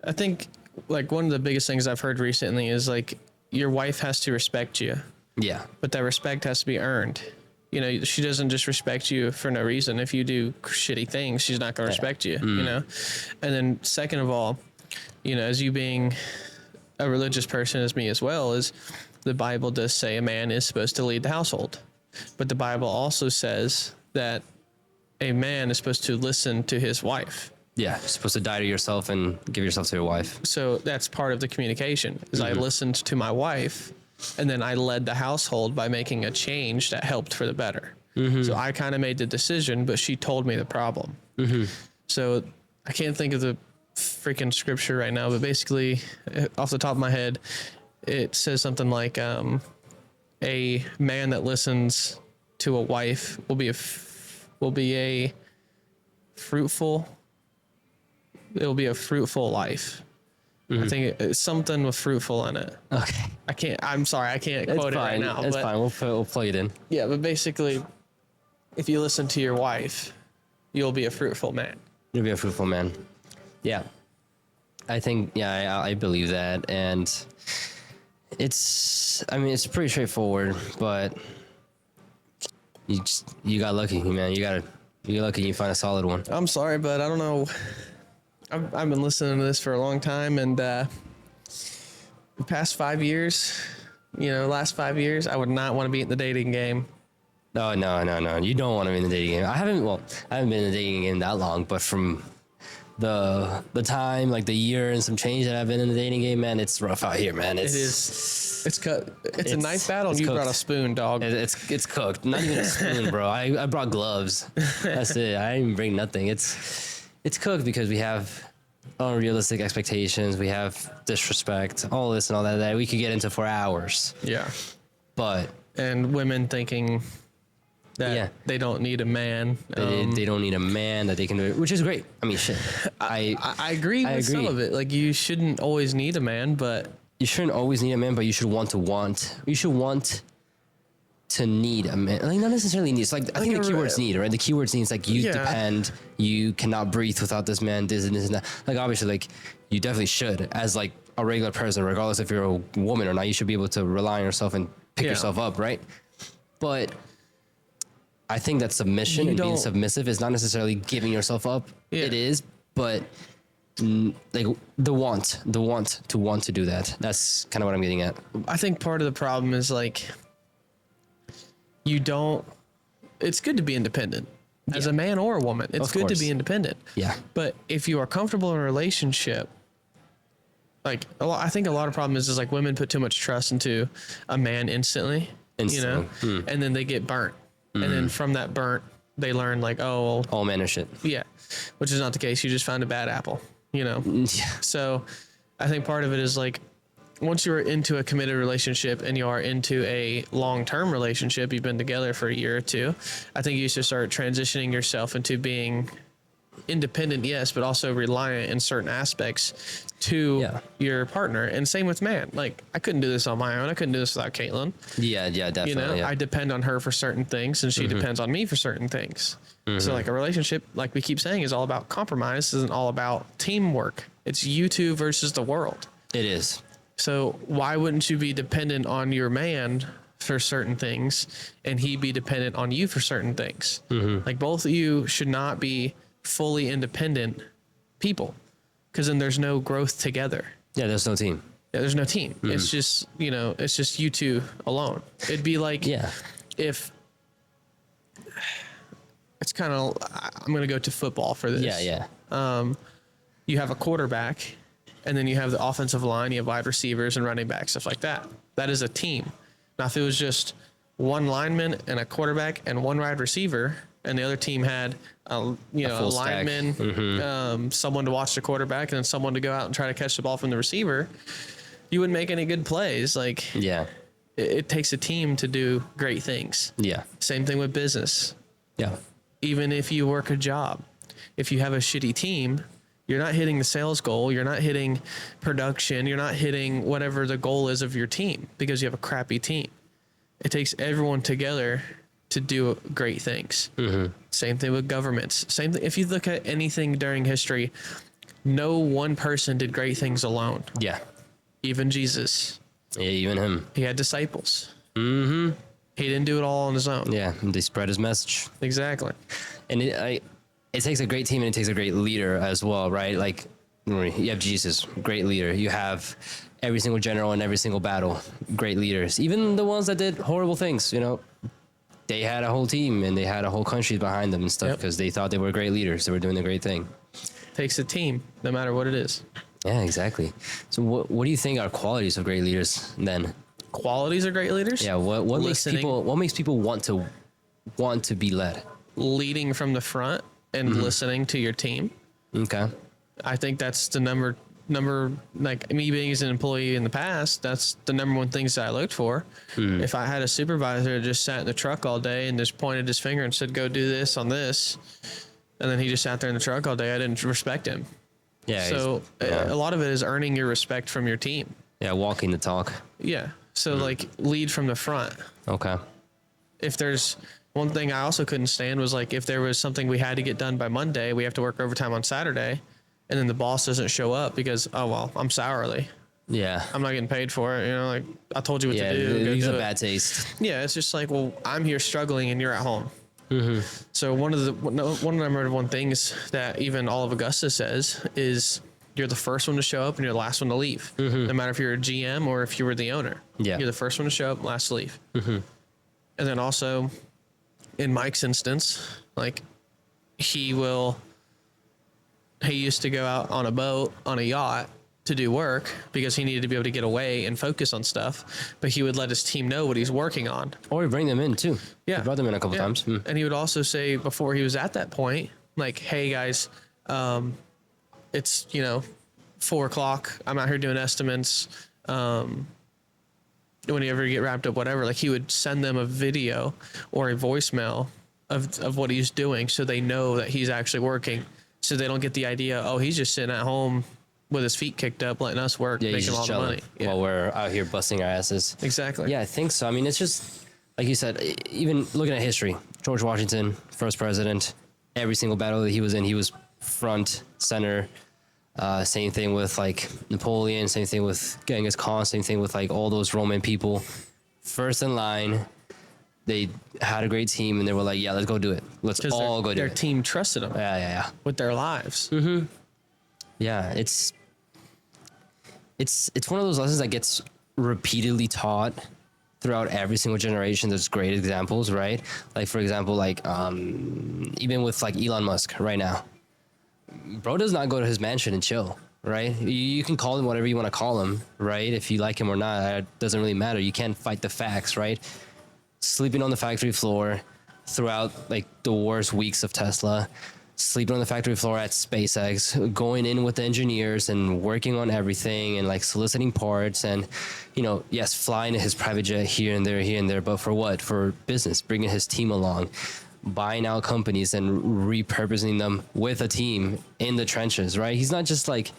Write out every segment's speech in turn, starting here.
I think like one of the biggest things I've heard recently is like your wife has to respect you, Yeah. but that respect has to be earned. You know, she doesn't just respect you for no reason. If you do shitty things, she's not going to respect you, you know? And then second of all, you know, as you being a religious person as me as well, is the Bible does say a man is supposed to lead the household. But the Bible also says that a man is supposed to listen to his wife. Yeah. You're supposed to die to yourself and give yourself to your wife. So that's part of the communication is I listened to my wife and then I led the household by making a change that helped for the better. So I kind of made the decision, but she told me the problem. So I can't think of the freaking scripture right now, but basically off the top of my head, it says something like, a man that listens to a wife will be a fruitful life. I think it's something with fruitful in it. Okay. I'm sorry, I can't It's quote it right fine. now. It's but fine. We'll plug it in. yeah, but basically, if you listen to your wife, you'll be a fruitful man. You'll be a fruitful man. Yeah. I think, yeah, I believe that. And it's pretty straightforward, but you got lucky, man. You got lucky you find a solid one. I'm sorry, but I don't know. I've been listening to this for a long time, and the past 5 years, last 5 years, I would not want to be in the dating game. No. You don't want to be in the dating game. I haven't been in the dating game that long, but from the time, like the year and some change that I've been in the dating game, man, it's rough out here, man. It's a knife battle, and you cooked. brought a spoon, dog. It's cooked. Not even a spoon, bro. I brought gloves. That's it. I didn't bring nothing. It's cooked because we have unrealistic expectations. We have disrespect, all this and all that we could get into for hours. Yeah. And women thinking that they don't need a man. They don't need a man, that they can do it, which is great. I mean, shit. I agree with some of it. Like, you shouldn't always need a man, but you shouldn't always need a man, but you should want to need a man. Like, not necessarily need. It's like, I think the keywords need, right? The keywords need is like, you depend, you cannot breathe without this man, this and this and that. Like, obviously, like, you definitely should, as like a regular person, regardless if you're a woman or not, you should be able to rely on yourself and pick yourself up, right? But I think that submission and being submissive is not necessarily giving yourself up. Yeah. It is, but like the want to do that. That's kind of what I'm getting at. I think part of the problem is like, it's good to be independent as a man or a woman. It's good to be independent. Yeah. But if you are comfortable in a relationship, like I think a lot of problem is like women put too much trust into a man instantly. And then they get burnt. And then from that burnt, they learn like, oh, all men are shit. Yeah. Which is not the case. You just found a bad apple, Yeah. So I think part of it is like, once you're into a committed relationship and you are into a long-term relationship, you've been together for a year or two, I think you should start transitioning yourself into being independent, yes, but also reliant in certain aspects to your partner. And same with man. Like, I couldn't do this on my own. I couldn't do this without Caitlin. Yeah, definitely. I depend on her for certain things, and she depends on me for certain things. So like a relationship, like we keep saying, is all about compromise. Isn't all about teamwork. It's you two versus the world. It is. So why wouldn't you be dependent on your man for certain things and he be dependent on you for certain things? Like, both of you should not be fully independent people, because then there's no growth together. Yeah, there's no team. Yeah, there's no team. It's just, it's just you two alone. It'd be like if it's kind of, I'm going to go to football for this. Yeah. You have a quarterback, and then you have the offensive line, you have wide receivers and running backs, stuff like that. That is a team. Now, if it was just one lineman and a quarterback and one wide receiver, and the other team had a lineman, someone to watch the quarterback, and then someone to go out and try to catch the ball from the receiver, you wouldn't make any good plays. Like, it takes a team to do great things. Yeah. Same thing with business. Yeah. Even if you work a job, if you have a shitty team, you're not hitting the sales goal. You're not hitting production. You're not hitting whatever the goal is of your team because you have a crappy team. It takes everyone together to do great things. Same thing with governments. Same thing. If you look at anything during history, no one person did great things alone. Yeah. Even Jesus. Yeah, even him. He had disciples. Mm-hmm. He didn't do it all on his own. Yeah, and they spread his message. Exactly. And it takes a great team and it takes a great leader as well, right? Like, you have Jesus, great leader. You have every single general in every single battle, great leaders. Even the ones that did horrible things, you know, they had a whole team and they had a whole country behind them and stuff because they thought they were great leaders. They were doing the great thing. Takes a team, no matter what it is. Yeah, exactly. So what do you think are qualities of great leaders then? Qualities of great leaders? Yeah, what makes people want to be led? Leading from the front and listening to your team. Okay. I think that's the number, like me being as an employee in the past, that's the number one things that I looked for. If I had a supervisor that just sat in the truck all day and just pointed his finger and said, go do this on this, and then he just sat there in the truck all day, I didn't respect him. Yeah. So a lot of it is earning your respect from your team. Yeah, walking the talk. Yeah. So like lead from the front. Okay. If there's one thing I also couldn't stand was like if there was something we had to get done by Monday, we have to work overtime on Saturday, and then the boss doesn't show up because, oh, well, I'm sourly. Yeah. I'm not getting paid for it. You know, like I told you what to do. Yeah, it's a bad taste. Yeah, it's just like, well, I'm here struggling and you're at home. So one of the number one things that even all of Augusta says is you're the first one to show up and you're the last one to leave. No matter if you're a GM or if you were the owner. Yeah. You're the first one to show up, last to leave. And then also in Mike's instance, like he used to go out on a boat, on a yacht to do work because he needed to be able to get away and focus on stuff, but he would let his team know what he's working on. Or we bring them in too. Yeah. We brought them in a couple times. And he would also say before he was at that point, like, hey guys, it's, 4:00. I'm out here doing estimates. Whenever you get wrapped up, whatever, like he would send them a video or a voicemail of what he's doing so they know that he's actually working, so they don't get the idea, oh, he's just sitting at home with his feet kicked up, letting us work, making all the money. Yeah. While we're out here busting our asses. Exactly. Yeah, I think so. I mean, it's just, like you said, even looking at history, George Washington, first president, every single battle that he was in, he was front, center. Same thing with like Napoleon, same thing with Genghis Khan, same thing with like all those Roman people. First in line, they had a great team and they were like, yeah, let's go do it. Let's all go do it. Their team trusted them. Yeah. With their lives. Yeah, it's one of those lessons that gets repeatedly taught throughout every single generation. There's great examples, right? Like for example, like even with like Elon Musk right now, bro does not go to his mansion and chill, right? You can call him whatever you want to call him, right? If you like him or not, it doesn't really matter. You can't fight the facts, right? Sleeping on the factory floor throughout like the worst weeks of Tesla, sleeping on the factory floor at SpaceX, going in with the engineers and working on everything and like soliciting parts and, yes, flying his private jet here and there, but for what? For business, bringing his team along, buying out companies and repurposing them with a team in the trenches, right? He's not just like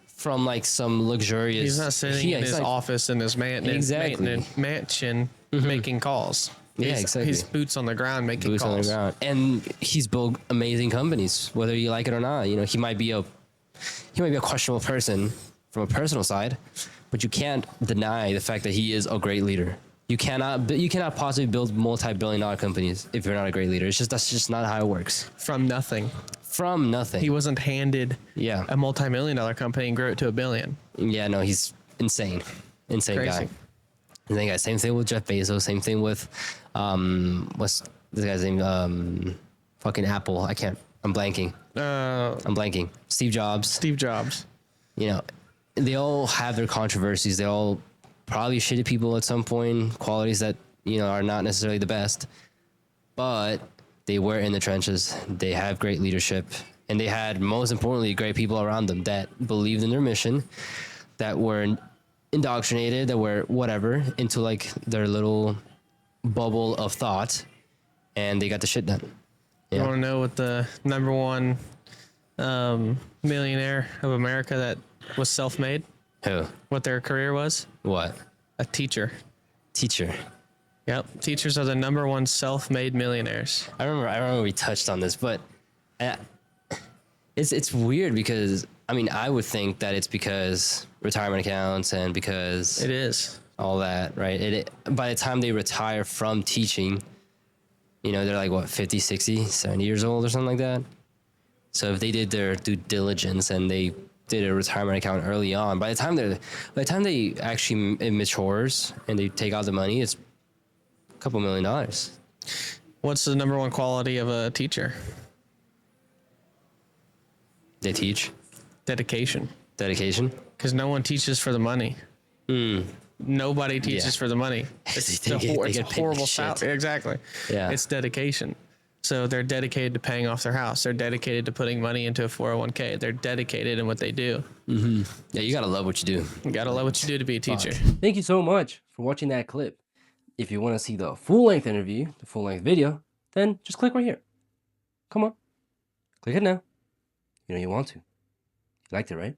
from like some luxurious. He's not sitting in his office in his mansion making calls. Yeah, exactly. He's boots on the ground making calls. On the ground. And he's built amazing companies, whether you like it or not. He might be a questionable person from a personal side, but you can't deny the fact that he is a great leader. You cannot possibly build multi-billion-dollar companies if you're not a great leader. That's just not how it works. From nothing. He wasn't handed a multi-million-dollar company and grew it to $1 billion. Yeah, no, he's insane. Insane guy. Insane guy. Same thing with Jeff Bezos. Same thing with what's this guy's name? Fucking Apple. I'm blanking. Steve Jobs. They all have their controversies. They all probably shitty people at some point, qualities that, are not necessarily the best, but they were in the trenches. They have great leadership, and they had, most importantly, great people around them that believed in their mission, that were indoctrinated, that were whatever, into like their little bubble of thought, and they got the shit done. Yeah. You want to know what the number one millionaire of America that was self-made? Who? What their career was? What? A teacher. Yep. Teachers are the number one self-made millionaires. I remember we touched on this, but It's weird because I mean I would think that it's because retirement accounts and because It is. all that, right? By the time they retire from teaching, you know, they're like what 50, 60, 70 years old or something like that. So if they did their due diligence and they did a retirement account early on, by the time they actually it matures and they take out the money, it's a couple $1 million. What's the number one quality of a teacher? They teach Dedication. dedication. Because no one teaches for the money. Nobody teaches for the money. It's a horrible salary. Exactly. Yeah. It's dedication. So they're dedicated to paying off their house. They're dedicated to putting money into a 401k. They're dedicated in what they do. Yeah, you gotta love what you do. You gotta love what you do to be a teacher. Thank you so much for watching that clip. If you want to see the full-length interview, the full-length video, then just click right here. Come on. Click it now. You know you want to. You liked it, right?